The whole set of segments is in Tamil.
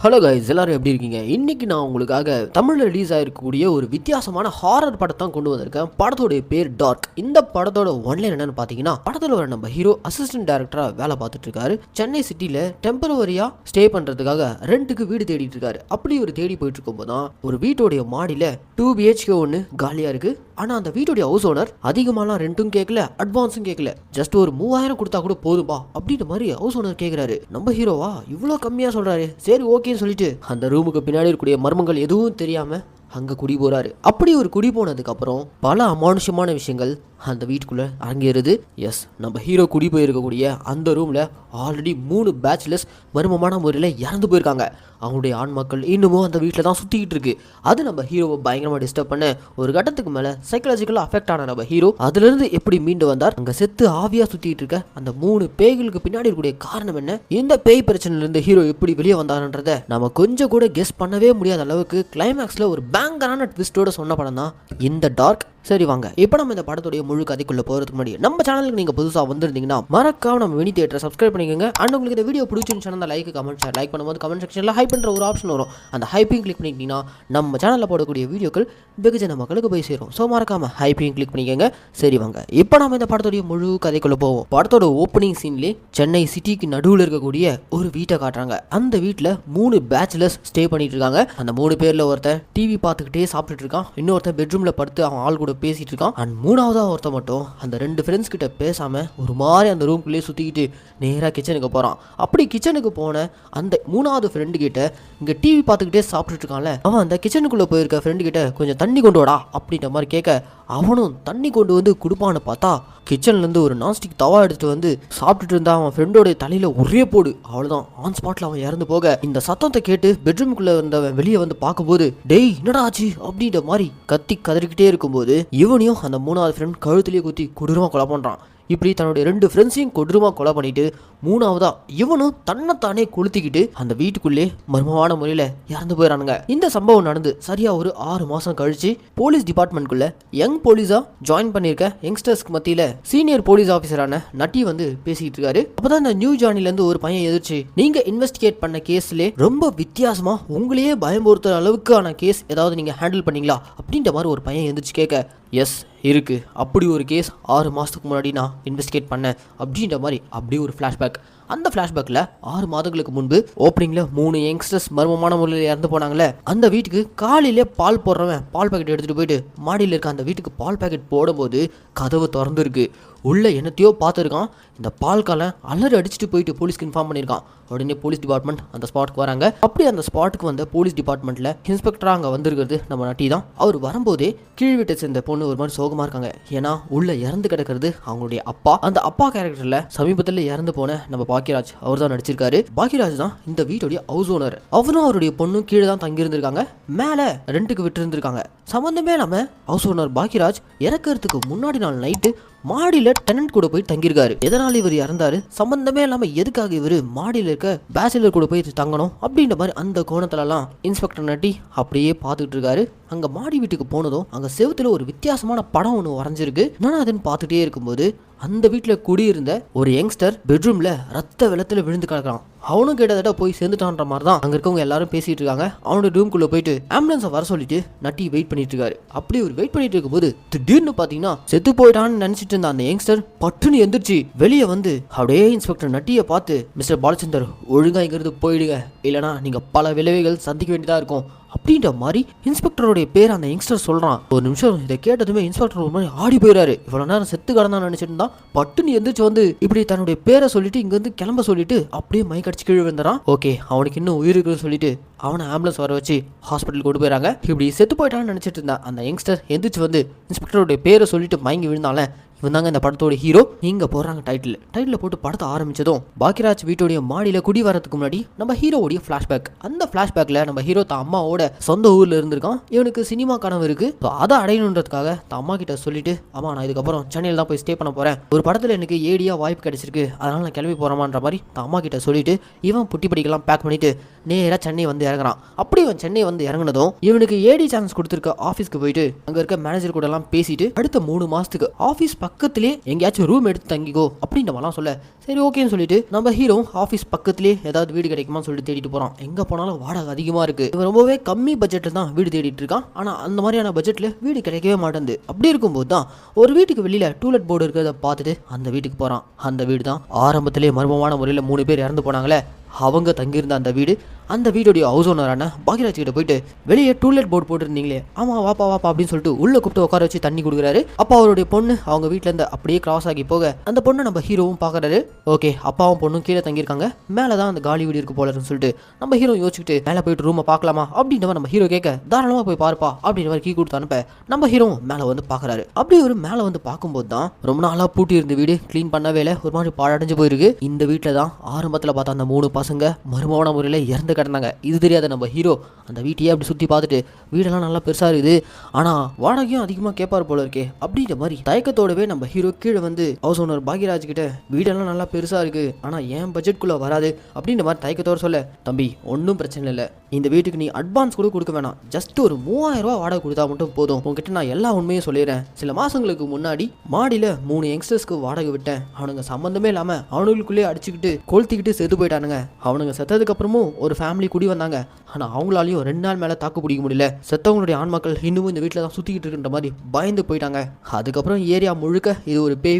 ஹலோ கைஸ், எல்லாரும் எப்படி இருக்கீங்க? இன்னைக்கு நான் உங்களுக்காக தமிழில் ரிலீஸ் ஆகிருக்கக்கூடிய ஒரு வித்தியாசமான ஹாரர் படத்தை கொண்டு வந்திருக்கேன். படத்தோடைய பேர் டார்க். இந்த படத்தோட ஒன்லைன் என்னன்னு பார்த்தீங்கன்னா, படத்தில் வர நம்ம ஹீரோ அசிஸ்டன்ட் டைரக்டராக வேலை பார்த்துட்டு இருக்காரு. சென்னை சிட்டியில் டெம்பரவரியா ஸ்டே பண்ணுறதுக்காக ரெண்டுக்கு வீடு தேடிட்டு இருக்காரு. அப்படி ஒரு தேடி போயிட்டு இருக்கும்போது தான் ஒரு வீட்டோடைய மாடியில் 2 BHK ஒன்று காலியாக இருக்கு. ஆனால் அந்த வீட்டுடைய ஹவுஸ் ஓனர் அதிகமாலாம் ரெண்ட்டும் கேட்கல, அட்வான்ஸும் கேட்கல, ஜஸ்ட் ஒரு 3000 கொடுத்தா கூட போதும்பா அப்படின்ற மாதிரி ஹவுஸ் ஓனர் கேட்குறாரு. நம்ம ஹீரோவா இவ்வளோ கம்மியாக சொல்கிறாரு, சரி ஓகேன்னு சொல்லிட்டு அந்த ரூமுக்கு பின்னாடி இருக்கக்கூடிய மர்மங்கள் எதுவும் தெரியாம அங்க குடி போறாரு. அப்படி ஒரு குடி போனதுக்கு அப்புறம் பல அமானுஷமான விஷயங்கள் அந்த வீட்டுக்குள்ள அரங்கேறுது. எஸ், நம்ம ஹீரோ குடி போயிருக்கக்கூடிய அந்த ரூம்ல ஆல்ரெடி 3 பேச்சுலர்ஸ் மர்மமான முறையில் இறந்து போயிருக்காங்க. அவங்களுடைய ஆண் மக்கள் இன்னமும் அந்த வீட்டில் தான் சுற்றிக்கிட்டு இருக்கு. அது நம்ம ஹீரோவை பயங்கரமாக டிஸ்டர்ப் பண்ண ஒரு கட்டத்துக்கு மேலே சைக்கலாஜிக்கலாக அஃபெக்ட் ஆன நம்ம ஹீரோ அதுலேருந்து எப்படி மீண்டு வந்தார், அங்கே செத்து ஆவியாக சுற்றிட்டு இருக்க அந்த 3 பேய்களுக்கு பின்னாடி இருக்கக்கூடிய காரணம் என்ன, இந்த பேய் பிரச்சனையிலேருந்து ஹீரோ எப்படி வெளியே வந்தாருன்றதை நம்ம கொஞ்சம் கூட கெஸ் பண்ணவே முடியாத அளவுக்கு கிளைமேக்ஸில் ஒரு பேங்கரான ட்விஸ்டோட சொன்ன படம் தான் இந்த டார்க். சரி வாங்க, இப்போ நம்ம இந்த படத்துடைய முழு கதைக்குள்ள போகிறதுக்கு முன்னாடி நம்ம சேனலுக்கு நீங்கள் புதுசாக வந்திருந்தீங்கன்னா மறக்காம நம்ம மினி தியேட்டரை சப்ஸ்கிரைப் பண்ணிக்கோங்க. அண்ட் உங்களுக்கு இந்த வீடியோ பிடிச்சிருந்துச்சுன்னா லைக் கமெண்ட் ஷேர். லைக் பண்ணும்போது கமெண்ட் செக்ஷனில் ஹைப் பண்ணுற ஒரு ஆப்ஷன் வரும். அந்த ஹைப்பையும் கிளிக் பண்ணிட்டீங்கன்னா நம்ம சேனலில் போடக்கூடிய வீடியோக்கள் வெகுஜன மக்களுக்கு போய் சேரும். ஸோ மறக்காம ஹைப்பையும் கிளிக் பண்ணிக்கோங்க. சரி வாங்க, இப்போ நம்ம இந்த படத்துடைய முழு கதைக்குள்ள போவோம். படத்தோட ஓப்பனிங் சீன்லேயே சென்னை சிட்டிக்கு நடுவில் இருக்கக்கூடிய ஒரு வீட்டை காட்டுறாங்க. அந்த வீட்டில் 3 பேச்சுலர்ஸ் ஸ்டே பண்ணிட்டு இருக்காங்க. அந்த 3 பேரில் ஒருத்தன் டிவி பார்த்துக்கிட்டே சாப்பிட்டுட்டு இருக்கான். இன்னொருத்தன் பெட்ரூமில் படுத்து அவன் ஆள் கூட பேசிட்டு இருக்கான். அண்ட் 3ஆவதா ஒருத்த மட்டும் அந்த 2 ஃப்ரெண்ட்ஸ் கிட்ட பேசாம ஒரு மாதிரி அந்த ரூம்குள்ளேயே சுத்திக்கிட்டு நேரா கிச்சனுக்கு போறான். அப்படி கிச்சனுக்கு போன அந்த 3ஆவது ஃப்ரெண்டு கிட்ட இங்க டிவி பார்த்துக்கிட்டே சாப்பிட்டுட்டு இருக்கான்ல, அவன் அந்த கிச்சனுக்குள்ள போயிருக்க ஃப்ரெண்டு கிட்ட கொஞ்சம் தண்ணி கொண்டு வாடா அப்படின்ற மாதிரி கேட்க, அவனும் தண்ணி கொண்டு வந்து கொடுப்பான்னு பார்த்தா கிச்சன்லேருந்து ஒரு நான்ஸ்டிக் தவா எடுத்துட்டு வந்து சாப்பிட்டுட்டு இருந்தா அவன் ஃப்ரெண்டோட தலையில ஒரே போடு. அவ்வளோதான், ஆன் ஸ்பாட்ல அவன் இறந்து போக இந்த சத்தத்தை கேட்டு பெட்ரூமுக்குள்ள இருந்தவன் வெளியே வந்து பார்க்கும்போது, டேய் என்னடா ஆச்சு அப்படின்ற மாதிரி கத்தி கதறிக்கிட்டே இருக்கும்போது இவனையும் அந்த 3ஆவது ஃப்ரெண்ட் கழுத்துலேயே குத்தி கொடூரமா கொலை பண்றான். இப்படி தன்னுடைய 2 ஃப்ரெண்ட்ஸையும் கொடூரமா கொலை பண்ணிட்டு 3ஆவதா இவனும் தன்னைத்தானே கொளுத்திக்கிட்டு அந்த வீட்டுக்குள்ளே மர்மமான முறையில் இறந்து போயிடறானுங்க. இந்த சம்பவம் நடந்து சரியா ஒரு 6 மாசம் கழிச்சு போலீஸ் டிபார்ட்மெண்ட்குள்ள யங் போலீஸா ஜாயின் பண்ணியிருக்க யங்ஸ்டர்ஸ்க்கு மத்தியில சீனியர் போலீஸ் ஆஃபீஸரான நட்டி வந்து பேசிட்டு இருக்காரு. அப்பதான் இந்த நியூ ஜார்னில இருந்து ஒரு பையன் எதிர்த்து, நீங்க இன்வெஸ்டிகேட் பண்ண கேஸ்ல ரொம்ப வித்தியாசமா உங்களையே பயமுறுத்துற அளவுக்கான கேஸ் ஏதாவது நீங்க ஹேண்டில் பண்ணீங்களா அப்படின்ற மாதிரி ஒரு பையன் எதிர்த்து கேட்க, எஸ் இருக்கு, அப்படி ஒரு கேஸ் 6 மாதத்துக்கு முன்னாடி நான் இன்வெஸ்டிகேட் பண்ணேன் அப்படின்ற மாதிரி அப்படியே ஒரு ஃப்ளாஷ்பேக். அந்த ஃப்ளாஷ்பேக்கில் 6 மாதங்களுக்கு முன்பு ஓப்பனிங்கில் 3 யங்ஸ்டர்ஸ் மர்மமான முறையில் இறந்து போனாங்களே, அந்த வீட்டுக்கு காலையிலே பால் போடுறவன் பால் பாக்கெட் எடுத்துகிட்டு போயிட்டு மாடியில் இருக்க அந்த வீட்டுக்கு பால் பாக்கெட் போடும்போது கதவு திறந்துருக்கு. உள்ள என்னத்தையோ பார்த்துருக்கான். இந்த பால் காலை அலறி அடிச்சுட்டு போயிட்டு போலீஸ்க்கு இன்ஃபார்ம் பண்ணியிருக்கான். உடனே போலீஸ் டிபார்ட்மெண்ட் அந்த ஸ்பாட்டுக்கு வராங்க. அப்படி அந்த ஸ்பாட்டுக்கு வந்த போலீஸ் டிபார்ட்மெண்ட்டில் இன்ஸ்பெக்டராக அங்கே வந்திருக்கிறது நம்ம நட்டி தான். அவர் வரும்போதே கீழ் வீட்டை சேர்ந்த பொண்ணு ஒரு மாதிரி சோகமாக இருக்காங்க. ஏன்னா உள்ள இறந்து கிடக்கிறது அவங்களுடைய அப்பா. அந்த அப்பா கேரக்டரில் சமீபத்தில் இறந்து போன நம்ம பாக்கியராஜ் அவர் தான் நடிச்சிருக்காரு. பாக்கியராஜ் தான் இந்த வீட்டுடைய ஹவுஸ் ஓனர். அவரும் அவருடைய பொண்ணும் கீழே தான் தங்கியிருந்திருக்காங்க, மேலே ரெண்டுக்கு விட்டு இருந்திருக்காங்க. சம்பந்தமே இல்லாம ஹவுஸ் ஓனர் பாக்கியராஜ் இறக்கிறதுக்கு முன்னாடி நாள் நைட்டு மாடியில டெனன்ட் கூட போய் தங்கியிருக்காரு. எதனால இவர் இறந்தாரு, சம்பந்தமே இல்லாம எதுக்காக இவர் மாடியில் இருக்க பேச்சுலர் கூட போய் தங்கணும் அப்படின்ற மாதிரி அந்த கோணத்துலலாம் இன்ஸ்பெக்டர் நட்டி அப்படியே பார்த்துட்டு இருக்காரு. அங்க மாடி வீட்டுக்கு போனதும் அங்க செவுத்துல ஒரு வித்தியாசமான படம் ஒன்று வரைஞ்சிருக்கு. நான் அதுன்னு பார்த்துட்டே இருக்கும்போது அந்த வீட்டில் குடியிருந்த ஒரு யங்ஸ்டர் பெட்ரூம்ல ரத்த வெள்ளத்துல விழுந்து கிடக்குறான். அவனும் கிட்டத்தட்ட போய் சேர்ந்துட்டான்ற மாதிரி தான் அங்க இருக்கவங்க எல்லாரும் பேசிட்டு இருக்காங்க. அவனோட ரூம்குள்ள போயிட்டு ஆம்புலன்ஸை வர சொல்லிட்டு நட்டி வெயிட் பண்ணிட்டு இருக்காரு. அப்படி ஒரு வெயிட் பண்ணிட்டு இருக்கும்போது திடீர்னு பாத்தீங்கன்னா செத்து போயிட்டான்னு நினைச்சிட்டு இருந்த அந்த யங்ஸ்டர் பட்டுன்னு எந்திரிச்சு வெளியே வந்து அப்படியே இன்ஸ்பெக்டர் நட்டியை பார்த்து, மிஸ்டர் பாலச்சந்தர் ஒழுங்கா இங்கிருந்து போயிடுங்க, இல்லைனா நீங்க பல விளைவுகள் சந்திக்க வேண்டியதா இருக்கும் அப்படின்ற மாதிரி இன்ஸ்பெக்டருடைய பேர் அந்த யங்ஸ்டர் சொல்றான். ஒரு நிமிஷம் இதை கேட்டதுமே இன்ஸ்பெக்டர் ஒரு மாதிரி ஆடி போயிடாரு. இவ்வளவு நேரம் செத்து கடந்தான் நினைச்சிட்டு இருந்தா பட்டுன்னு எந்திரிச்சு வந்து இப்படி தன்னுடைய பேரை சொல்லிட்டு இங்க இருந்து கிளம்ப சொல்லிட்டு அப்படியே மைக் அடிச்சு கீழே விழுந்துறான். ஓகே, அவனுக்கு இன்னும் உயிர் இருக்குன்னு சொல்லிட்டு அவனை ஆம்புலன்ஸ் வர வச்சு ஹாஸ்பிட்டல் கொண்டு போயிறாங்க. இப்படி செத்து போயிட்டான்னு நினைச்சிட்டு இருந்தா அந்த யங்ஸ்டர் எந்திரிச்சு வந்து இன்ஸ்பெக்டருடைய பேரை சொல்லிட்டு மயங்கி விழுந்தால இவன் தாங்க இந்த படத்தோட ஹீரோ. நீங்க போடுறாங்க டைட்டில் போட்டு படத்தை ஆரம்பிச்சதும் பாக்கியராஜ் வீட்டோடைய மாடியில குடி வரதுக்கு முன்னாடி நம்ம ஹீரோடைய ஃபிளாஷ்பேக். அந்த ஃபிளாஷ்பேக்ல நம்ம ஹீரோ தான் அம்மாவோட சொந்த ஊர்ல இருந்திருக்கான். இவனுக்கு சினிமா கனவு இருக்கு. அதை அடையணுன்றதுக்காக தான் அம்மா கிட்ட சொல்லிட்டு, அம்மா நான் இதுக்கப்புறம் சென்னையில் தான் போய் ஸ்டே பண்ண போறேன், ஒரு படத்துல எனக்கு ஏடியா வாய்ப்பு கிடைச்சிருக்கு, அதனால நான் கிளம்பி போறேமான்ற மாதிரி தான் அம்மா கிட்ட சொல்லிட்டு இவன் புட்டி படிக்கலாம் பேக் பண்ணிட்டு நேராக சென்னை வந்து இறங்குறான். அப்படி இவன் சென்னை வந்து இறங்குனதும் இவனுக்கு ஏடி சான்ஸ் கொடுத்துருக்க ஆஃபீஸ்க்கு போயிட்டு அங்க இருக்க மேனேஜர் கூட எல்லாம் பேசிட்டு அடுத்த 3 மாசத்துக்கு ஆஃபீஸ் பக்கத்திலே எங்கேயாச்சும் ரூம் எடுத்து தங்கிக்கோ அப்படின்ற மாதிரிலாம் சொல்ல சரி ஓகேன்னு சொல்லிட்டு நம்ம ஹீரோ ஆஃபீஸ் பக்கத்திலே ஏதாவது வீடு கிடைக்குமான்னு சொல்லிட்டு தேடிட்டு போறான். எங்க போனாலும் வாடகை அதிகமா இருக்கு. இவன் ரொம்பவே கம்மி பட்ஜெட்ல தான் வீடு தேடிட்டு இருக்கான். ஆனா அந்த மாதிரியான பட்ஜெட்ல வீடு கிடைக்கவே மாட்டேங்குது. அப்படி இருக்கும்போது தான் ஒரு வீட்டுக்கு வெளியில டூலெட் போர்டு இருக்கிறத பார்த்துட்டு அந்த வீட்டுக்கு போறான். அந்த வீடு தான் ஆரம்பத்திலே மர்மமான முறையில் 3 பேர் இறந்து போனாங்களே அவங்க தங்கியிருந்த அந்த வீடு. அந்த வீடுடைய ஹவுஸ் ஓனரான பாக்யராஜ் கிட்ட போயிட்டு வெளியே டூலெட் போர்டு போட்டுருந்தீங்களே, ஆமா வாப்பா வாப்பா அப்படின்னு சொல்லிட்டு உள்ள கூப்பிட்டு உட்கார வச்சு தண்ணி கொடுக்குறாரு. அப்போ அவருடைய பொண்ணு அவங்க வீட்டுல இருந்து அப்படியே கிராஸ் ஆகி போக அந்த பொண்ணை நம்ம ஹீரோவும் பாக்குறாரு. ஓகே அப்பாவும் பொண்ணும் கீழே தங்கியிருக்காங்க, மேலதான் அந்த காலி வீடு இருக்கு போலன்னு சொல்லிட்டு நம்ம ஹீரோ யோசிச்சுட்டு மேலே போயிட்டு ரூமை பார்க்கலாமா அப்படின்ற நம்ம ஹீரோ கேட்க தாராளமா போய் பாருப்பா அப்படின்ற மாதிரி கீ கொடுத்து அனுப்ப நம்ம ஹீரோ மேலே வந்து பாக்குறாரு. அப்படி ஒரு மேலே வந்து பார்க்கும்போது தான் ரொம்ப நாளா பூட்டி இருந்த வீடு கிளீன் பண்ணவே இல்லை, ஒரு மாதிரி பாழடைஞ்சு போயிருக்கு. இந்த வீட்டில் தான் ஆரம்பத்தில் பார்த்த அந்த 3 பசங்க மர்மமான முறையில் இறந்து கிடந்தாங்க. இது தெரியாத நம்ம ஹீரோ அந்த வீட்டையே அப்படி சுற்றி பார்த்துட்டு வீடெல்லாம் நல்லா பெருசாக இருக்குது, ஆனால் வாடகையும் அதிகமாக கேட்பார் போல இருக்கே அப்படின்ற மாதிரி தயக்கத்தோடவே நம்ம ஹீரோ கீழே வந்து ஹவுஸ் ஓனர் பாக்யராஜ் கிட்ட வீடெல்லாம் நல்லா பெருசாக இருக்குது ஆனால் ஏன் பட்ஜெட்குள்ளே வராது அப்படின்ற மாதிரி தயக்கத்தோடு சொல்ல, தம்பி ஒன்றும் பிரச்சனை இல்லை, இந்த வீட்டுக்கு நீ அட்வான்ஸ் கூட கொடுக்க வேணாம், ஜஸ்ட் ஒரு 3000 ரூபா வாடகை கொடுத்தா மட்டும் போதும். உங்ககிட்ட நான் எல்லா உண்மையும் சொல்லிடுறேன். சில மாதங்களுக்கு முன்னாடி மாடியில் 3 யங்ஸ்டர்ஸ்க்கு வாடகை விட்டேன். அவனுங்க சம்மந்தமே இல்லாமல் அவனுங்களுக்குள்ளே அடிச்சுக்கிட்டு கொளுத்திக்கிட்டு செத்து போயிட்டானுங்க. அவனுங்க செத்ததுக்கு அப்புறமும் ஒரு ஃபேமிலி குடி வந்தாங்க. ஆனால் அவங்களாலையும் 2 நாள் மேலே தாக்கு பிடிக்க முடியல. செத்தவங்களுடைய ஆண்மக்கள் இன்னமும் இந்த வீட்டில் தான் சுற்றிக்கிட்டு இருக்கின்ற மாதிரி பயந்து போயிட்டாங்க. அதுக்கப்புறம் ஏரியா முழுக்க இது ஒரு பேய்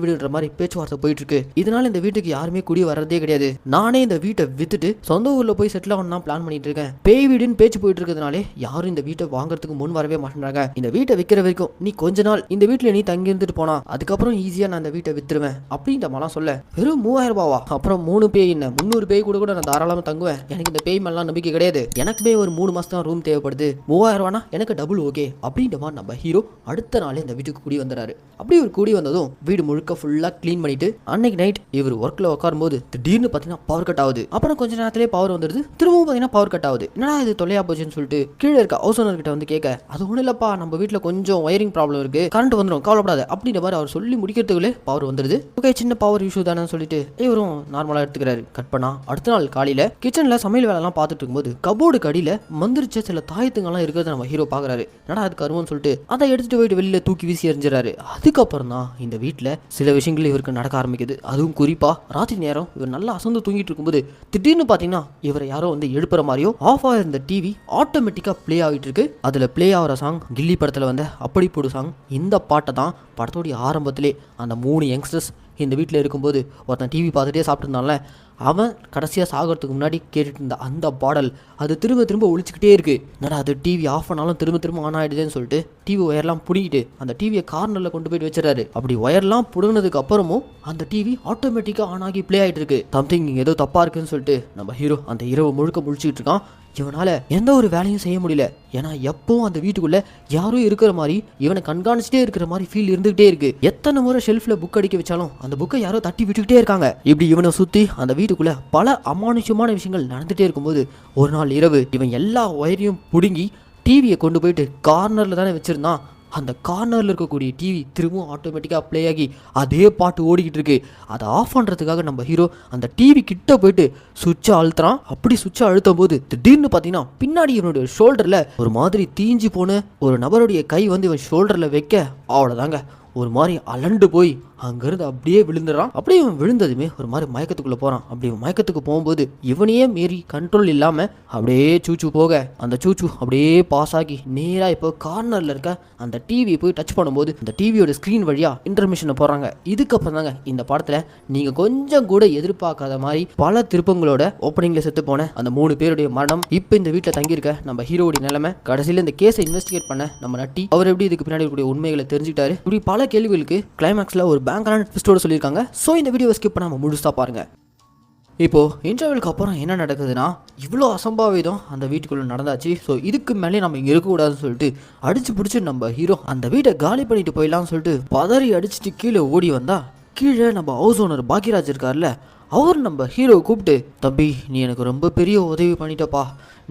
வீடுன்ற மாதிரி பேச்சுவார்த்தை போயிட்டு இருக்கு. இதனால இந்த வீட்டுக்கு யாருமே குடி வர்றதே கிடையாது. நானே இந்த வீட்டை வித்துட்டு சொந்த ஊரில் போய் செட்டில் ஆகணும் பிளான் பண்ணிட்டு இருக்கேன். பேய் வீடுன்னு பேச்சு போயிட்டு இருக்கிறதுனாலே யாரும் இந்த வீட்டை வாங்குறதுக்கு முன் வரவே மாட்டேங்கிறாங்க. இந்த வீட்டை விற்கிற வரைக்கும் நீ கொஞ்ச நாள் இந்த வீட்டில் நீ தங்கி இருந்துட்டு போனா அதுக்கப்புறம் ஈஸியா நான் இந்த வீட்டை வித்துருவேன் அப்படின்ற மாதிரிலாம் சொல்ல, வெறும் 3000 ரூபாவா? அப்புறம் 3 பேய் என்ன 300 பேய் கூட நான் தாராளமாக தங்குவேன். எனக்கு இந்த பேய் மேலாம் நம்பிக்கை கிடையாது. எனக்குமே ஒரு 3 மாசம் தான் ரூம் தேவைப்படுது. 3000 ரூபானா எனக்கு டபுள் ஓகே அப்படின்ற மாதிரி நம்ம ஹீரோ அடுத்த நாளே இந்த வீட்டுக்கு கூடி வந்துறாரு. அப்படி ஒரு கூடி வந்ததும் வீடு முழுக்க ஃபுல்லா கிளீன் பண்ணிட்டு அன்னைக்கு நைட் இவர் ஒர்க்ல உட்காரும் போது திடீர்னு பாத்தீங்கன்னா பவர் கட் ஆகுது. அப்புறம் கொஞ்ச நேரத்திலே பவர் வந்துடுது. திரும்பவும் பாத்தீங்கன்னா பவர் கட் ஆகுது. என்னடா இது தொல்லையா போச்சுன்னு சொல்லிட்டு கீழே இருக்க ஹவுஸ் ஓனர் கிட்ட வந்து கேட்க, அது ஒன்றும் இல்லப்பா, நம்ம வீட்டுல கொஞ்சம் ஒயரிங் ப்ராப்ளம் இருக்கு, கரண்ட் வந்துடும் கவலைப்படாத அப்படின்ற மாதிரி அவர் சொல்லி முடிக்கிறதுக்குள்ளே பவர் வந்துடுது. ஓகே சின்ன பவர் இஷ்யூ தானே சொல்லிட்டு இவரும் நார்மலா எடுத்துக்கிறாரு. கட் பண்ணா அடுத்த நாள் காலையில கிச்சன்ல சமையல் வேலைலாம் பார்த்துட்டு இருக்கும்போது கபோர்டுக்கு அடியில மந்திரிச்ச சில தாயத்துங்கெல்லாம் இருக்கிறத நம்ம ஹீரோ பாக்குறாரு. என்னடா அது கருவன்னு சொல்லிட்டு அதை எடுத்துட்டு போயிட்டு வெளியில தூக்கி வீசி எறிஞ்சிடறாரு. அதுக்கப்புறம் தான் இந்த வீட்டுல சில விஷயங்கள் இவருக்கு நடக்க ஆரம்பிக்குது. அதுவும் குறிப்பா ராத்திரி நேரம் இவர் நல்லா அசந்து தூங்கிட்டு இருக்கும்போது திடீர்னு பாத்தீங்கன்னா இவரை யாரோ வந்து எழுப்புற மாதிரியும் ஆஃப் ஆயிருந்த டிவி ஆட்டோமேட்டிக்கா பிளே ஆகிட்டு இருக்கு. அதுல பிளே ஆகிற சாங் கில்லி படத்துல வந்த அப்படி போடு சாங். இந்த பாட்டை தான் படத்தோடைய ஆரம்பத்திலே அந்த 3 யங்ஸ்டர்ஸ் இந்த வீட்டில் இருக்கும்போது ஒருத்தன் டிவி பார்த்துட்டே சாப்பிட்டுருந்தான்ல, அவன் கடைசியாக சாகிறதுக்கு முன்னாடி கேட்டுட்டு இருந்த அந்த பாடல் அது திரும்ப திரும்ப ஒழிச்சுக்கிட்டே இருக்கு. என்னடா அது டிவி ஆஃப் ஆனாலும் திரும்ப ஆன் ஆகிடுதுன்னு சொல்லிட்டு டிவி ஒயர்லாம் பிடிக்கிட்டு அந்த டிவியை கார்னரில் கொண்டு போயிட்டு வச்சிடறாரு. அப்படி ஒயர்லாம் பிடுங்கினதுக்கு அப்புறமும் அந்த டிவி ஆட்டோமேட்டிக்காக ஆன் ஆகி பிளே ஆகிட்டு இருக்கு. சம்திங் ஏதோ தப்பாக இருக்குன்னு சொல்லிட்டு நம்ம ஹீரோ அந்த இரவு முழுக்க முழிச்சுக்கிட்டு இருக்கான். இவனால எந்த ஒரு வேலையும் செய்ய முடியல. ஏன்னா எப்பவும் அந்த வீட்டுக்குள்ள யாரும் இருக்கிற மாதிரி இவனை கண்காணிச்சுட்டே இருக்கிற மாதிரி ஃபீல் இருந்துகிட்டே இருக்கு. எத்தனை முறை ஷெல்ஃப்ல புக் அடிக்க வச்சாலும் அந்த புக்கை யாரோ தட்டி விட்டுக்கிட்டே இருக்காங்க. இப்படி இவனை சுத்தி அந்த வீட்டுக்குள்ள பல அமானுஷ்யமான விஷயங்கள் நடந்துட்டே இருக்கும்போது ஒரு நாள் இரவு இவன் எல்லா ஒயரையும் புடுங்கி டிவியை கொண்டு போயிட்டு கார்னர்ல தானே வச்சிருந்தான். அந்த கார்னரில் இருக்கக்கூடிய டிவி திரும்பவும் ஆட்டோமேட்டிக்காக ப்ளே ஆகி அதே பாட்டு ஓடிக்கிட்டு இருக்கு. அதை ஆஃப் பண்ணுறதுக்காக நம்ம ஹீரோ அந்த டிவி கிட்ட போயிட்டு சுவிட்சை அழுத்துறான். அப்படி சுவிட்சை அழுத்தும் போது திடீர்னு பார்த்தீங்கன்னா பின்னாடி இவனுடைய ஷோல்டரில் ஒரு மாதிரி தீஞ்சு போன ஒரு நபருடைய கை வந்து இவன் ஷோல்டரில் வைக்க அவ்வளோதாங்க ஒரு மாதிரி அலண்டு போய் அங்கிருந்து அப்படியே விழுந்துறான். அப்படியே இவன் விழுந்ததுமே ஒரு மாதிரி மயக்கத்துக்குள்ள போறான். அப்படி மயக்கத்துக்கு போகும்போது இவனையே மீறி கண்ட்ரோல் இல்லாம அப்படியே சூச்சு போக அந்த சூச்சு அப்படியே பாஸ் ஆகி நேரா இப்போ கார்னர்ல இருக்க அந்த டிவியை போய் டச் பண்ணும்போது அந்த டிவியோட ஸ்கிரீன் வழியா இன்டர்மிஷனை போறாங்க. இதுக்கப்புறம் தாங்க இந்த படத்துல நீங்க கொஞ்சம் கூட எதிர்பார்க்காத மாதிரி பல திருப்பங்களோட ஓப்பனிங்ல செத்து போன அந்த 3 பேருடைய மரணம், இப்போ இந்த வீட்டில் தங்கியிருக்க நம்ம ஹீரோடைய நிலைமை, கடைசியில் இந்த கேஸை இன்வெஸ்டிகேட் பண்ண நம்ம நட்டி அவர் எப்படி இதுக்கு பின்னாடி இருக்கக்கூடிய உண்மைகளை தெரிஞ்சுக்கிட்டாரு. இப்படி பல கேள்விகளுக்கு கிளைமேக்ஸ்ல ஒரு பேங்கான ட்விஸ்டோட சொல்லியிருக்காங்க. ஸோ இந்த வீடியோவை ஸ்கிப் பண்ணாம முழுசா பாருங்க. இப்போ இன்டர்வலுக்கு அப்புறம் என்ன நடக்குதுன்னா, இவ்வளோ அசம்பாவிதம் அந்த வீட்டுக்குள்ள நடந்தாச்சு. ஸோ இதுக்கு மேலே நம்ம இங்கே இருக்கக்கூடாதுன்னு சொல்லிட்டு அடிச்சு பிடிச்சி நம்ம ஹீரோ அந்த வீட்டை காலி பண்ணிட்டு போயிடலாம்னு சொல்லிட்டு பதறி அடிச்சுட்டு கீழே ஓடி வந்தா, கீழே நம்ம ஹவுஸ் ஓனர் பாக்யராஜ் இருக்கார்ல, அவர் நம்ம ஹீரோவை கூப்பிட்டு, தம்பி நீ எனக்கு ரொம்ப பெரிய உதவி பண்ணிட்டப்பா,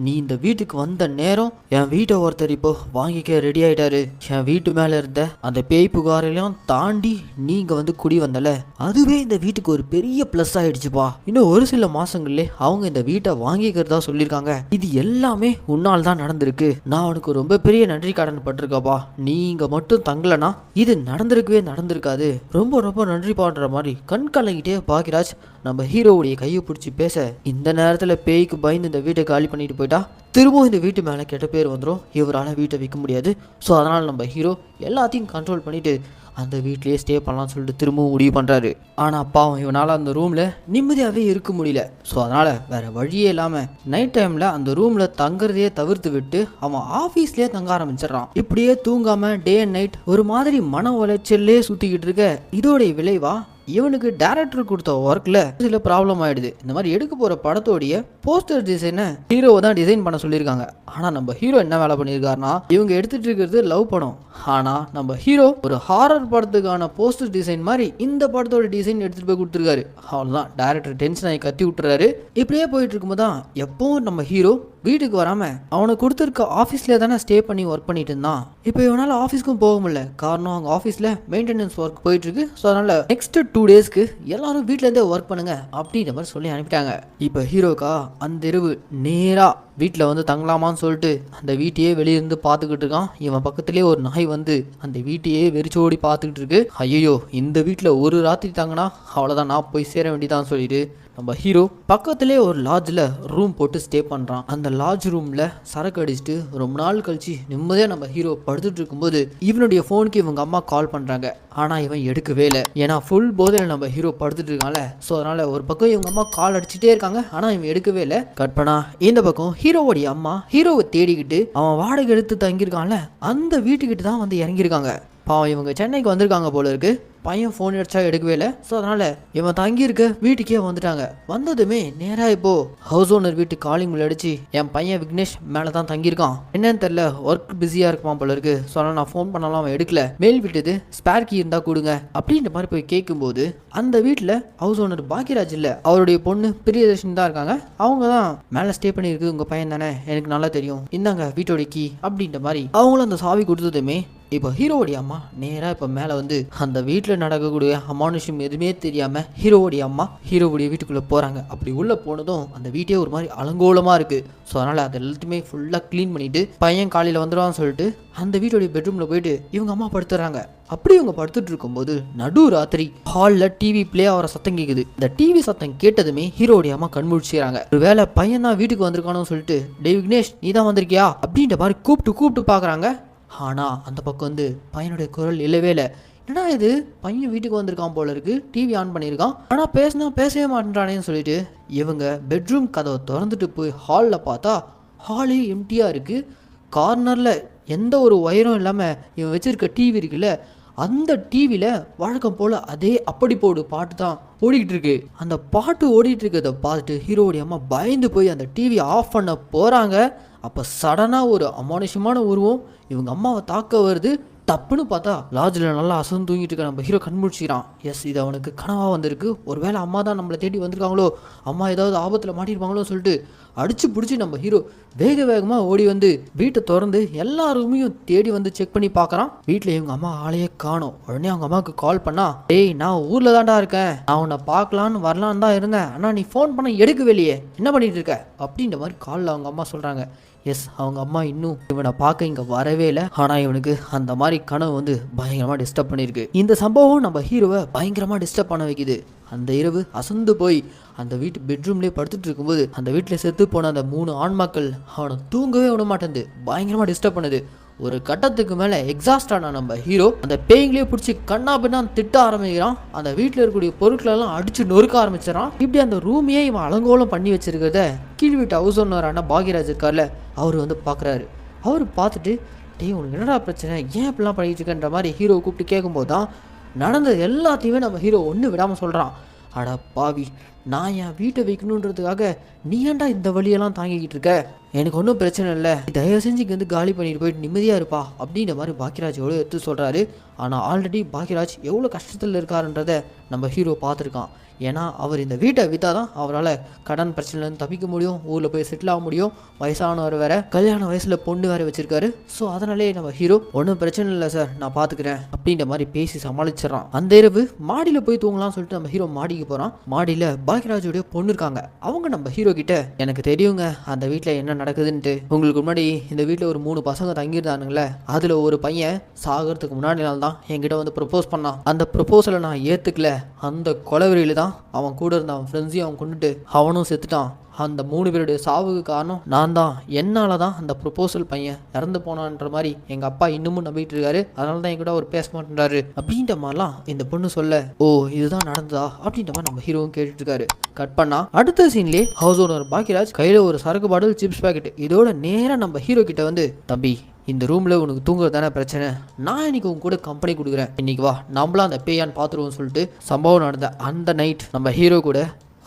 நீ இந்த வீட்டுக்கு வந்த நேரம் என் வீட்டை ஒருத்தர் இப்போ வாங்கிக்க ரெடி ஆயிட்டாரு. என் வீட்டு மேல இருந்த அந்த பேய் புகாரையும் தாண்டி நீங்க வந்து குடி வந்தல, அதுவே இந்த வீட்டுக்கு ஒரு பெரிய பிளஸ் ஆயிடுச்சுப்பா. இன்னும் ஒரு சில மாசங்களே அவங்க இந்த வீட்டை வாங்கிக்கிறதா சொல்லியிருக்காங்க. இது எல்லாமே உன்னால் தான் நடந்திருக்கு. நான் உனக்கு ரொம்ப பெரிய நன்றி கடன் பட்டிருக்கப்பா. நீங்க மட்டும் தங்கலனா இது நடந்திருக்காது. ரொம்ப ரொம்ப நன்றி பாடுற மாதிரி கண் கலங்கிட்டே பாக்கிராஜ் நம்ம ஹீரோவுடைய கையை பிடிச்சி பேச, இந்த நேரத்தில் பேய்க்கு பயந்து இந்த வீட்டை காலி பண்ணிட்டு போயிட்டா திரும்பவும் இந்த வீட்டு மேலே கெட்ட பேர் வந்துடும். இவரால் வீட்டை விற்க முடியாது. ஸோ அதனால் நம்ம ஹீரோ எல்லாத்தையும் கண்ட்ரோல் பண்ணிட்டு அந்த வீட்லேயே ஸ்டே பண்ணலாம்னு சொல்லிட்டு திரும்பவும் முடிவு பண்ணுறாரு. ஆனால் அப்பாவும் இவனால் அந்த ரூமில் நிம்மதியாகவே இருக்க முடியல. ஸோ அதனால் வேறு வழியே இல்லாமல் நைட் டைமில் அந்த ரூமில் தங்குறதையே தவிர்த்து விட்டு அவன் ஆஃபீஸ்லேயே தங்க ஆரம்பிச்சிடறான். இப்படியே தூங்காமல் டே அண்ட் நைட் ஒரு மாதிரி மன உளைச்சல்லே சுற்றிக்கிட்டு இருக்க இதோடைய விளைவா இவனுக்கு டைரக்டர் கொடுத்த ஒர்க்கில் சில ப்ராப்ளம் ஆகிடுது. இந்த மாதிரி எடுக்க போகிற படத்தோடைய போஸ்டர் டிசைனை ஹீரோவை தான் டிசைன் பண்ண சொல்லியிருக்காங்க. ஆனால் நம்ம ஹீரோ என்ன வேலை பண்ணியிருக்காருன்னா, இவங்க எடுத்துகிட்டு இருக்கிறது லவ் படம். ஆனால் நம்ம ஹீரோ ஒரு ஹாரர் படத்துக்கான போஸ்டர் டிசைன் மாதிரி இந்த படத்தோட டிசைன் எடுத்துகிட்டு போய் கொடுத்துருக்காரு. அவ்வளோதான், டைரக்டர் டென்ஷன் ஆகி கத்தி விட்டுறாரு. இப்படியே போயிட்டு இருக்கும்போது தான் எப்பவும் நம்ம ஹீரோ வீட்டுக்கு வராமல் அவனை கொடுத்துருக்க ஆஃபீஸ்லேயே தானே ஸ்டே பண்ணி ஒர்க் பண்ணிட்டு இருந்தான். இப்போ இவனால் ஆஃபீஸ்க்கும் போக முடியல. காரணம் அவங்க ஆஃபீஸில் மெயின்டெனன்ஸ் ஒர்க் போயிட்டுருக்கு. ஸோ அதனால் நெக்ஸ்ட் 2 டேஸ்க்கு எல்லாரும் வீட்டிலேருந்தே ஒர்க் பண்ணுங்க அப்படின்ற மாதிரி சொல்லி அனுப்பிட்டாங்க. இப்போ ஹீரோக்கா அந்த இரவு நேராக வீட்டில் வந்து தங்கலாமான்னு சொல்லிட்டு அந்த வீட்டையே வெளியிருந்து பார்த்துக்கிட்டு இருக்கான். இவன் பக்கத்துலேயே ஒரு நாய் வந்து அந்த வீட்டையே வெறிச்சோடி பார்த்துக்கிட்டு இருக்கு. ஐயோ, இந்த வீட்டில் ஒரு ராத்திரி தங்கினா அவ்வளோதான், நான் போய் சேர வேண்டியதான்னு சொல்லிட்டு நம்ம ஹீரோ பக்கத்துலேயே ஒரு லாட்ஜில் ரூம் போட்டு ஸ்டே பண்ணுறான். அந்த லாட்ஜ் ரூமில் சரக்கு அடிச்சுட்டு ரொம்ப நாள் கழிச்சு நிம்மதியாக நம்ம ஹீரோ படுத்துட்டு இருக்கும்போது இவனுடைய ஃபோனுக்கு இவங்க அம்மா கால் பண்ணுறாங்க. ஆனால் இவன் எடுக்கவே இல்லை. ஏன்னா ஃபுல் போதையில் நம்ம ஹீரோ படுத்துட்டு இருக்கான்ல. ஸோ அதனால் ஒரு பக்கம் இவங்க அம்மா கால் அடிச்சுட்டே இருக்காங்க. ஆனால் இவன் எடுக்கவே இல்லை. கட் பண்ணா இந்த பக்கம் ஹீரோவோடைய அம்மா ஹீரோவை தேடிக்கிட்டு அவன் வாடகை எடுத்து தங்கியிருக்கான்ல அந்த வீட்டுக்கிட்ட தான் வந்து இறங்கியிருக்காங்க. பாவம் இவங்க சென்னைக்கு வந்திருக்காங்க போல இருக்கு. பையன் ஃபோன் அடிச்சா எடுக்கவே இல்லை. ஸோ அதனால் இவன் தங்கியிருக்க வீட்டுக்கே வந்துட்டாங்க. வந்ததுமே நேராக இப்போது ஹவுஸ் ஓனர் வீட்டு காலிங் பில் அடிச்சு என் பையன் விக்னேஷ் மேலே தான் தங்கியிருக்கான், என்னன்னு தெரில, ஒர்க் பிஸியாக இருக்குமா போல இருக்கு. ஸோ அதனால் நான் ஃபோன் பண்ணாலும் அவன் எடுக்கல, மெயில் விட்டது, ஸ்பேர் கீ இருந்தால் கொடுங்க அப்படின்ற மாதிரி போய் கேட்கும்போது அந்த வீட்டில் ஹவுஸ் ஓனர் பாக்கியராஜ் இல்லை, அவருடைய பொண்ணு பிரியதர்ஷினி தான் இருக்காங்க. அவங்க தான் மேலே ஸ்டே பண்ணியிருக்கு, உங்கள் பையன் தானே, எனக்கு நல்லா தெரியும், இந்தாங்க வீட்டோட கீ அப்படின்ற மாதிரி அவங்களும் அந்த சாவி கொடுத்ததுமே இப்போ ஹீரோவுடைய அம்மா நேராக இப்போ மேலே வந்து அந்த வீட்டில் நடக்கக்கூடிய அமானுஷம் எதுவுமே தெரியாமல் ஹீரோவுடைய அம்மா ஹீரோவுடைய வீட்டுக்குள்ளே போகிறாங்க. அப்படி உள்ளே போனதும் அந்த வீட்டே ஒரு மாதிரி அலங்கோலமாக இருக்குது. ஸோ அதனால் அது எல்லாத்தையுமே ஃபுல்லாக க்ளீன் பண்ணிவிட்டு பையன் காலையில் வந்துடுவான்னு சொல்லிட்டு அந்த வீட்டோடைய பெட்ரூமில் போயிட்டு இவங்க அம்மா படுத்துறாங்க. அப்படி இவங்க படுத்துட்டு இருக்கும்போது நடு ராத்திரி ஹாலில் டிவி பிளே ஆகிற சத்தம் கேட்குது. இந்த டிவி சத்தம் கேட்டதுமே ஹீரோடைய அம்மா கண்முழிச்சுறாங்க. ஒரு வேளை பையன் தான் வீட்டுக்கு வந்திருக்கானு சொல்லிட்டு, டே விக்னேஷ் நீ தான் வந்திருக்கியா அப்படின்ற மாதிரி கூப்பிட்டு பார்க்குறாங்க. ஆனால் அந்த பக்கம் வந்து பையனுடைய குரல் இல்லவே இல்லை. என்னடா இது, பையன் வீட்டுக்கு வந்திருக்கான் போல இருக்கு, டிவி ஆன் பண்ணியிருக்கான், ஆனால் பேசவே மாட்டேன்றானேன்னு சொல்லிட்டு இவங்க பெட்ரூம் கதவை திறந்துட்டு போய் ஹாலில் பார்த்தா ஹாலே எம்டியாக இருக்குது. கார்னரில் எந்த ஒரு ஒயரும் இல்லாமல் இவன் வச்சுருக்க டிவி இருக்குல்ல, அந்த டிவியில் வழக்கம் போல் அதே அப்படி போடு பாட்டு தான் ஓடிக்கிட்டு இருக்கு. அந்த பாட்டு ஓடிட்டு இருக்கிறத பார்த்துட்டு ஹீரோடைய அம்மா பயந்து போய் அந்த டிவி ஆஃப் பண்ண போகிறாங்க. அப்போ சடனாக ஒரு அமானுஷமான உருவம் இவங்க அம்மாவை தாக்க வருது. தப்புன்னு பார்த்தா லாட்ஜில் நல்லா அசந்து தூங்கிட்டு இருக்க நம்ம ஹீரோ கண்முழிச்சிக்கிறான். எஸ், இது அவனுக்கு கனவாக வந்திருக்கு. ஒருவேளை அம்மா தான் நம்மளை தேடி வந்திருக்காங்களோ, அம்மா ஏதாவது ஆபத்தில் மாட்டிருப்பாங்களோ சொல்லிட்டு அடிச்சு பிடிச்சி நம்ம ஹீரோ வேகமாக ஓடி வந்து வீட்டை திறந்து எல்லா ரூமையும் தேடி வந்து செக் பண்ணி பார்க்குறான். வீட்டில் இவங்க அம்மா ஆளையே காணோம். உடனே அவங்க அம்மாவுக்கு கால் பண்ணா, டேய் நான் ஊரில் தான்டா இருக்கேன், நான் உன்னை பார்க்கலான்னு வரலான்னு தான் இருந்தேன், ஆனால் நீ ஃபோன் பண்ண எடுக்கவே இல்லையே, என்ன பண்ணிட்டு இருக்க அப்படின்ற மாதிரி காலில் அவங்க அம்மா சொல்கிறாங்க. எஸ், அவங்க அம்மா இன்னும் இவனை பார்க்க இங்கே வரவே இல்லை. ஆனால் இவனுக்கு அந்த மாதிரி கனவு வந்து பயங்கரமாக டிஸ்டர்ப் பண்ணியிருக்கு. இந்த சம்பவம் நம்ம ஹீரோவை பயங்கரமாக டிஸ்டர்ப் பண்ண வைக்குது. அந்த இரவு அசந்து போய் அந்த வீட்டு பெட்ரூம்லேயே படுத்துட்டு இருக்கும்போது அந்த வீட்டில் செத்து போன அந்த 3 ஆண்மாக்கள் அவனை தூங்கவே விட மாட்டேங்குது, பயங்கரமாக டிஸ்டர்ப் பண்ணுது. ஒரு கட்டத்துக்கு மேலே எக்ஸாஸ்ட் ஆன நம்ம ஹீரோ அந்த பேய்களே பிடிச்சி கண்ணா பின்னா திட்ட ஆரம்பிக்கிறான். அந்த வீட்டில் இருக்கக்கூடிய பொருட்களெல்லாம் அடிச்சு நொறுக்க ஆரம்பிச்சிடறான். இப்படி அந்த ரூமையே இவன் அலங்கோலம் பண்ணி வச்சிருக்கிறத கீழ் வீட்டு ஹவுஸ் ஓனரான பாக்யராஜ் இருக்கார்ல, அவர் வந்து பார்க்குறாரு. அவர் பார்த்துட்டு, டேய் உனக்கு என்னடா பிரச்சனை, ஏன் இப்படிலாம் பண்ணிட்டு இருக்கன்ற மாதிரி ஹீரோவை கூப்பிட்டு கேட்கும்போது தான் நடந்தது எல்லாத்தையுமே நம்ம ஹீரோ ஒன்று விடாமல் சொல்கிறான். அட பாவி, நான் என் வீட்டை வைக்கணுன்றதுக்காக நீ ஏன்டா இந்த வழியெல்லாம் தாங்கிக்கிட்டு இருக்க, எனக்கு ஒன்றும் பிரச்சனை இல்லை, தயவு செஞ்சு இங்கே வந்து காலி பண்ணிட்டு போயிட்டு நிம்மதியாக இருப்பா அப்படின்ற மாதிரி பாக்கியராஜ் எவ்வளோ எடுத்து சொல்கிறாரு. ஆனால் ஆல்ரெடி பாக்கியராஜ் எவ்வளோ கஷ்டத்தில் இருக்காருன்றதை நம்ம ஹீரோ பார்த்துருக்கான். ஏன்னா அவர் இந்த வீட்டை விற்றா தான் அவரால் கடன் பிரச்சனைலேருந்து தப்பிக்க முடியும், ஊரில் போய் செட்டில் ஆக முடியும். வயசானவர் வேற, கல்யாண வயசில் பொண்ணு வேற வச்சிருக்காரு. ஸோ அதனாலே நம்ம ஹீரோ ஒன்றும் பிரச்சனை இல்லை சார், நான் பார்த்துக்கிறேன் அப்படின்ற மாதிரி பேசி சமாளிச்சிடறான். அந்த இரவு மாடியில் போய் தூங்கலாம்னு சொல்லிட்டு நம்ம ஹீரோ மாடிக்கு போகிறான். மாடியில் பாக்கியராஜோடைய பொண்ணு இருக்காங்க. அவங்க நம்ம ஹீரோ கிட்ட, எனக்கு தெரியுங்க அந்த வீட்டில் என்ன நடக்குதுன்ட்டு. உங்களுக்கு முன்னாடி இந்த வீட்டில் ஒரு 3 பசங்க தங்கியிருந்தானுங்களே, அதில் ஒரு பையன் சாகிறதுக்கு முன்னாடி நாள் தான் என்கிட்ட வந்து ப்ரப்போஸ் பண்ணான். அந்த ப்ரப்போசலை நான் ஏற்றுக்கல. அந்த கொலவெறியில் தான் அவன் கூட இருந்த அவன் ஃப்ரெண்ட்ஸையும் அவன் கொண்டுட்டு அவனும் செத்துட்டான். அந்த 3 பேருடைய சாவுக்கு காரணம் நான் தான். என்னால் தான் அந்த ப்ரொபோசல் பையன் இறந்து போனான்ற மாதிரி எங்கள் அப்பா இன்னமும் நம்பிட்டு இருக்காரு. அதனால தான் என்கிட்ட அவர் பேச மாட்டேன்றாரு அப்படின்ற மாதிரிலாம் இந்த பொண்ணு சொல்ல, ஓ இதுதான் நடந்ததா அப்படின்ற மாதிரி நம்ம ஹீரோவும் கேட்டுட்டு இருக்காரு. கட் பண்ணா அடுத்த சீன்லேயே ஹவுஸ் ஓனர் பாக்கியராஜ் கையில் ஒரு சரக்கு பாட்டில், சிப்ஸ் பேக்கெட், இதோட நேராக நம்ம ஹீரோ கிட்ட வந்து, தம்பி இந்த ரூமில் உனக்கு தூங்குறது தானே பிரச்சனை, நான் இன்னைக்கு உங்க கூட கம்பெனி கொடுக்குறேன், இன்னைக்கு வா நம்மளாம் அந்த பேயான்னு பார்த்துருவோம்னு சொல்லிட்டு சம்பவம் நடந்த அந்த நைட் நம்ம ஹீரோ கூட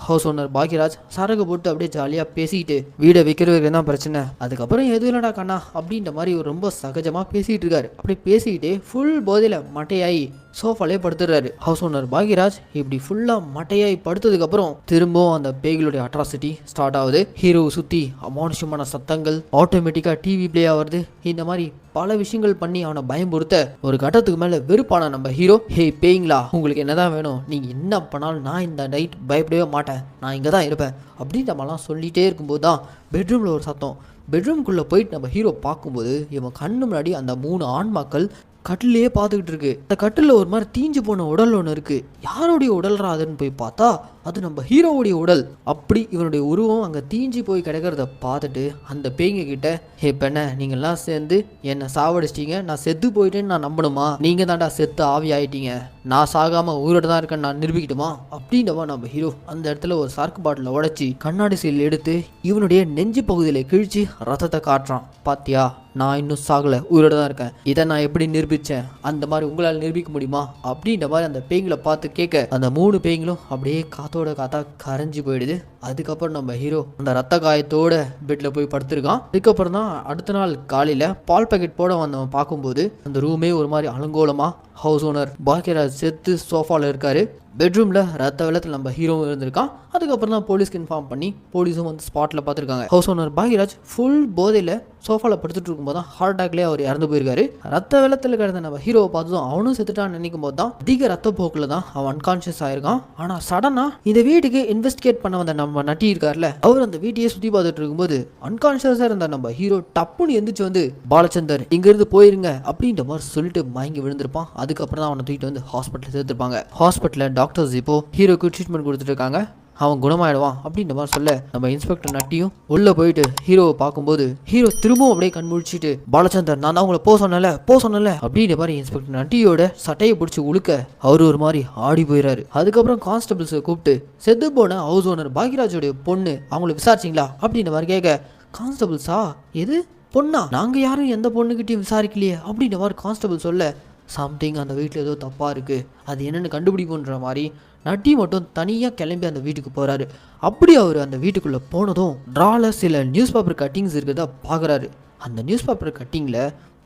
ஹவுஸ் ஓனர் பாக்கியராஜ் சரக்கு போட்டு அப்படியே ஜாலியாக பேசிக்கிட்டு வீடை விற்கிறவருக்கு தான் பிரச்சனை, அதுக்கப்புறம் எதுவும் இல்லைடா கண்ணா அப்படின்ற மாதிரி ரொம்ப சகஜமாக பேசிகிட்டு இருக்காரு. அப்படி பேசிக்கிட்டே ஃபுல் போதையில் மட்டையாகி சோஃபாலே படுத்துடுறாரு. ஹவுஸ் ஓனர் பாக்கியராஜ் இப்படி ஃபுல்லாக மட்டையாகி படுத்ததுக்கப்புறம் திரும்பவும் அந்த பேய்களுடைய அட்ராசிட்டி ஸ்டார்ட் ஆகுது. ஹீரோவை சுற்றி அமானுஷமான சத்தங்கள், ஆட்டோமேட்டிக்காக டிவி பிளே ஆகுறது, இந்த மாதிரி பல விஷயங்கள் பண்ணி அவனை பயம்படுத்த ஒரு கட்டத்துக்கு மேலே வெறுப்பான நம்ம ஹீரோ, ஹே பேய்ங்களா உங்களுக்கு என்னதான் வேணும், நீங்கள் என்ன பண்ணாலும் நான் இந்த நைட் பயப்படவே மாட்டேன், நான் இங்கே தான் இருப்பேன் அப்படின்ற மாதிரிலாம் சொல்லிகிட்டே இருக்கும்போது தான் பெட்ரூமில் ஒரு சத்தம். பெட்ரூம்குள்ளே போயிட்டு நம்ம ஹீரோ பார்க்கும்போது இவன் கண்ணு முன்னாடி அந்த 3 ஆண்மாக்கள் கட்டிலேயே பார்த்துக்கிட்டு இருக்கு. அந்த கட்டில் ஒரு மாதிரி தீஞ்சு போன உடல் ஒன்று இருக்கு. யாருடைய உடல்ரா அதுன்னு போய் பார்த்தா அது நம்ம ஹீரோவுடைய உடல். அப்படி இவனுடைய உருவம் அங்கே தீஞ்சு போய் கிடக்கிறத பார்த்துட்டு அந்த பேய்ங்க கிட்ட, ஹே பெண்ண நீங்கள்லாம் சேர்ந்து என்னை சாவடிச்சிட்டீங்க, நான் செத்து போயிட்டேன்னு நான் நம்பணுமா, நீங்கள் தாண்டா செத்து ஆவி ஆகிட்டீங்க, நான் சாகாமல் உயிரோடு தான் இருக்கேன்னு நான் நிரூபிக்கட்டுமா அப்படின்றவா நம்ம ஹீரோ அந்த இடத்துல ஒரு சரக்கு பாட்டில் உடைச்சி கண்ணாடி சீல் எடுத்து இவனுடைய நெஞ்சு பகுதியில் கிழிச்சு ரத்தத்தை காட்டுறான். பாத்தியா நான் இன்னும் சாகலை, உயிரோடு தான் இருக்கேன், இதை நான் எப்படி நிரூபித்தேன், அந்த மாதிரி உங்களால் நிரூபிக்க முடியுமா அப்படின்ற மாதிரி அந்த பேய்களை பார்த்து கேட்க அந்த 3 பேய்களும் அப்படியே காத்தோட காத்தா கரைஞ்சி போயிடுது. அதுக்கப்புறம் நம்ம ஹீரோ அந்த ரத்த காயத்தோட பெட்டில் போய் படுத்திருக்கான். அதுக்கப்புறம் தான் அடுத்த நாள் காலையில் பால் பாக்கெட் போட வந்தவன் பார்க்கும்போது அந்த ரூமே ஒரு மாதிரி அலங்கோலமாக ஹவுஸ் ஓனர் பாக்கியராஜ் செத்து சோஃபாவில் இருக்காரு. பெட்ரூமில் ரத்த வெள்ளத்தில் நம்ம ஹீரோவும் இருந்திருக்கான். அதுக்கப்புறம் தான் போலீஸ்க்கு இன்ஃபார்ம் பண்ணி போலீஸும் வந்து ஸ்பாட்டில் பார்த்துருக்காங்க. ஹவுஸ் ஓனர் பாக்கியராஜ் ஃபுல் போதையில் சோஃபாவில் படுத்துட்டு இருக்கும்போது தான் ஹார்ட் அட்டாக்லேயே அவர் இறந்து போயிருக்காரு. ரத்த வெள்ளத்தில் கிடந்த நம்ம ஹீரோவை பார்த்ததும் அவனும் செத்துட்டான்னு நினைக்கும் போது தான் அதிக ரத்த போக்கில் தான் அவன் அன்கான்ஷியஸ் ஆயிருக்கான். ஆனால் சடனாக இந்த வீட்டுக்கு இன்வெஸ்டிகேட் பண்ண வந்த நம்ம நட்டி இருக்கார்ல, அவர் அந்த வீட்டையே சுற்றி பார்த்துட்டு இருக்கும்போது அன்கான்ஷியஸாக இருந்த நம்ம ஹீரோ டப்புன்னு எந்திரிச்சு வந்து, பாலச்சந்தர் இங்கிருந்து போயிருங்க அப்படின்ற மாதிரி சொல்லிட்டு மயங்கி விழுந்திருப்பான். அதுக்கப்புறம் தான் அவனை தூக்கிட்டு வந்து ஹாஸ்பிட்டல் சேர்த்துருப்பாங்க. ஹாஸ்பிட்டலில் டாக்டர்ஸ் இப்போ ஹீரோக்கு ட்ரீட்மெண்ட் கொடுத்துட்டு இருக்காங்க. அவன் குணமாயிடுவான் அப்படின்ற மாதிரி சொல்ல நம்ம இன்ஸ்பெக்டர் நட்டியும் உள்ள போயிட்டு ஹீரோவை பார்க்கும்போது ஹீரோ திரும்பவும் அப்படியே கண் முழிச்சிட்டு, பாலச்சந்தர் நான் தான் உங்களை போக சொன்னல அப்படின்ற மாதிரி இன்ஸ்பெக்டர் நட்டியோட சட்டையை பிடிச்சி உழுக்க அவரு ஒரு மாதிரி ஆடி போயிடாரு. அதுக்கப்புறம் கான்ஸ்டபிள்ஸை கூப்பிட்டு செத்து போன ஹவுஸ் ஓனர் பாக்கியராஜோடைய பொண்ணு அவங்கள விசாரிச்சிங்களா அப்படின்ற மாதிரி கேட்க, கான்ஸ்டபிள்ஸா எது பொண்ணா, நாங்கள் யாரும் எந்த பொண்ணுக்கிட்டையும் விசாரிக்கலையே அப்படின்ற மாதிரி கான்ஸ்டபிள் சொல்ல, சம்திங் அந்த வீட்டில் ஏதோ தப்பாக இருக்குது, அது என்னென்னு கண்டுபிடிக்குன்ற மாதிரி நட்டி மட்டும் தனியாக கிளம்பி அந்த வீட்டுக்கு போகிறாரு. அப்படி அவர் அந்த வீட்டுக்குள்ளே போனதும் ட்ராவில் சில நியூஸ் பேப்பர் கட்டிங்ஸ் இருக்கிறதா பார்க்குறாரு. அந்த நியூஸ் பேப்பர் கட்டிங்கில்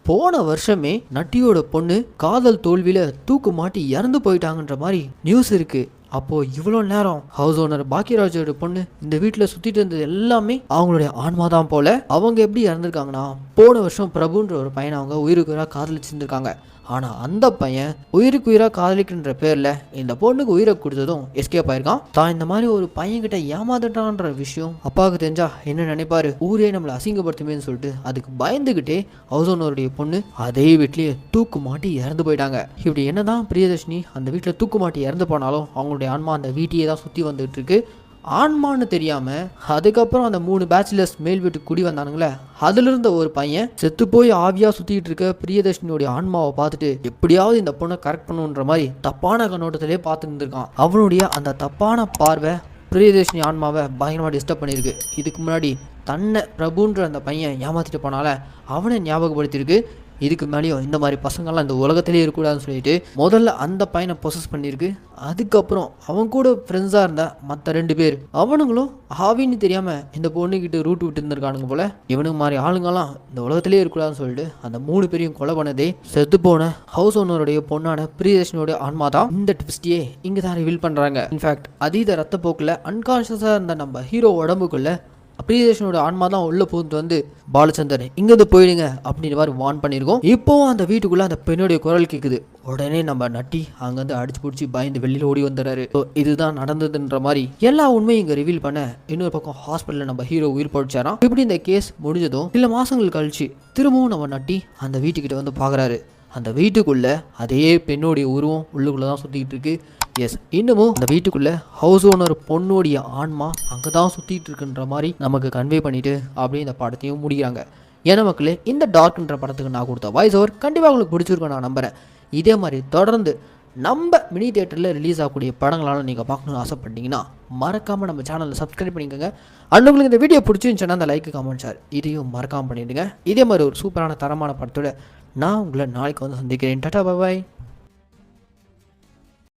போன வருஷமே நட்டியோட பொண்ணு காதல் தோல்வியில் தூக்கு மாட்டி இறந்து போயிட்டாங்கன்ற மாதிரி நியூஸ் இருக்குது. அப்போது இவ்வளோ நேரம் ஹவுஸ் ஓனர் பாக்கியராஜோட பொண்ணு இந்த வீட்டில் சுற்றிட்டு இருந்தது எல்லாமே அவங்களுடைய ஆன்மா தான் போல. அவங்க எப்படி இறந்துருக்காங்கன்னா, போன வருஷம் பிரபுன்ற ஒரு பையனை அவங்க உயிருக்கு உயிராக காதலிச்சிருந்துருக்காங்க. ஆனால் அந்த பையன் உயிருக்கு உயிராக காதலிக்கின்ற பேரில் இந்த பொண்ணுக்கு உயிரை கொடுத்ததும் எஸ்கேப் ஆயிருக்கான். தான் இந்த மாதிரி ஒரு பையன்கிட்ட ஏமாந்துட்டான்ற விஷயம் அப்பாவுக்கு தெரிஞ்சா என்ன நினைப்பாரு, ஊரே நம்மளை அசிங்கப்படுத்துமேன்னு சொல்லிட்டு அதுக்கு பயந்துக்கிட்டே ஹவுஸ் ஓனருடைய பொண்ணு அதே வீட்லேயே தூக்கு மாட்டி இறந்து போயிட்டாங்க. இப்படி என்னதான் பிரியதர்ஷினி அந்த வீட்டில் தூக்கு மாட்டி இறந்து போனாலும் அவங்களுடைய ஆன்மா அந்த வீட்டையே தான் சுற்றி வந்துட்டு இருக்கு. ஆன்மான்னு தெரியாமல் அதுக்கப்புறம் அந்த 3 பேச்சுலர்ஸ் மேல் வீட்டுக்கு குடி வந்தானுங்களே, அதுல இருந்த ஒரு பையன் செத்து போய் ஆவியாக சுற்றிட்டு இருக்க பிரியதர்ஷினியோடைய ஆன்மாவை பார்த்துட்டு எப்படியாவது இந்த பொண்ணை கரெக்ட் பண்ணுன்ற மாதிரி தப்பான கண்ணோட்டத்திலே பார்த்துட்டு இருந்திருக்கான். அவனுடைய அந்த தப்பான பார்வை பிரியதர்ஷினி ஆன்மாவை பயங்கரமாக டிஸ்டர்ப் பண்ணியிருக்கு. இதுக்கு முன்னாடி தன்னை பிரபுன்ற அந்த பையன் ஏமாற்றிட்டு போனால அவனை ஞாபகப்படுத்தியிருக்கு. இதுக்கு மேலேயும் இந்த மாதிரி பசங்கள்லாம் இந்த உலகத்திலே இருக்கக்கூடாதுன்னு சொல்லிட்டு முதல்ல அந்த பையனை பொசஸ் பண்ணியிருக்கு. அதுக்கப்புறம் அவன் கூட ஃப்ரெண்ட்ஸாக இருந்த மற்ற 2 பேர் அவனுங்களும் ஹாவின்னு தெரியாமல் இந்த பொண்ணுக்கிட்ட ரூட் விட்டு இருந்திருக்கானுங்க போல. இவனுக்கு மாதிரி ஆளுங்கெல்லாம் இந்த உலகத்திலே இருக்கக்கூடாதுன்னு சொல்லிட்டு அந்த 3 பேரையும் கொலை பண்ணதே செத்து போன ஹவுஸ் ஓனருடைய பொண்ணான பிரியதர்ஷினியோட ஆன்மா தான். இந்த ட்விஸ்டியே இங்கே தான் ரிவீல் பண்ணுறாங்க. இன்ஃபேக்ட் அதீத ரத்தப்போக்கில் அன்கான்ஷியஸாக இருந்த நம்ம ஹீரோ உடம்புக்குள்ள பிரியதர்ஷனோட ஆன்மா தான் உள்ள போட்டு வந்து பாலச்சந்தர் இங்கேருந்து போயிடுங்க அப்படின்ற மாதிரி வார்ன் பண்ணியிருக்கோம். இப்போவும் அந்த வீட்டுக்குள்ள அந்த பெண்ணுடைய குரல் கேட்குது. உடனே நம்ம நட்டி அங்கேருந்து அடிச்சு பிடிச்சி பயந்து வெளியில் ஓடி வந்துடுறாரு. ஸோ இதுதான் நடந்ததுன்ற மாதிரி எல்லா உண்மையும் இங்கே ரிவீல் பண்ண இன்னொரு பக்கம் ஹாஸ்பிட்டலில் நம்ம ஹீரோ உயிர் பழிச்சாராம். இப்படி இந்த கேஸ் முடிஞ்சதும் சில மாசங்கள் கழிச்சு திரும்பவும் நம்ம நட்டி அந்த வீட்டுக்கிட்ட வந்து பார்க்குறாரு. அந்த வீட்டுக்குள்ள அதே பெண்ணுடைய உருவம் உள்ளுக்குள்ள தான் சுற்றிக்கிட்டு இருக்கு. எஸ், இன்னமும் அந்த வீட்டுக்குள்ள ஹவுஸ் ஓனர் பொண்ணுடைய ஆன்மா அங்கே தான் சுற்றிட்டு இருக்குன்ற மாதிரி நமக்கு கன்வே பண்ணிட்டு அப்படியே இந்த படத்தையும் முடிக்கிறாங்க. ஏன்னா மக்களே, இந்த டார்க்ன்ற படத்துக்கு நான் கொடுத்த வாய்ஸ் ஓவர் கண்டிப்பாக உங்களுக்கு பிடிச்சிருக்கும் நான் நம்புகிறேன். இதே மாதிரி தொடர்ந்து நம்ம மினி தியேட்டரில் ரிலீஸ் ஆகக்கூடிய படங்களால் நீங்கள் பார்க்கணும்னு ஆசைப்பட்டீங்கன்னா மறக்காமல் நம்ம சேனலில் சப்ஸ்கிரைப் பண்ணிக்கோங்க. அண்ட் உங்களுக்கு இந்த வீடியோ பிடிச்சிருந்துச்சுன்னா அந்த லைக் கமெண்ட் ஷேர் இதையும் மறக்காமல் பண்ணிவிடுங்க. இதே மாதிரி ஒரு சூப்பரான தரமான படத்தோட நான் உங்களை நாளைக்கு வந்து சந்திக்கிறேன். டாடா பாய்.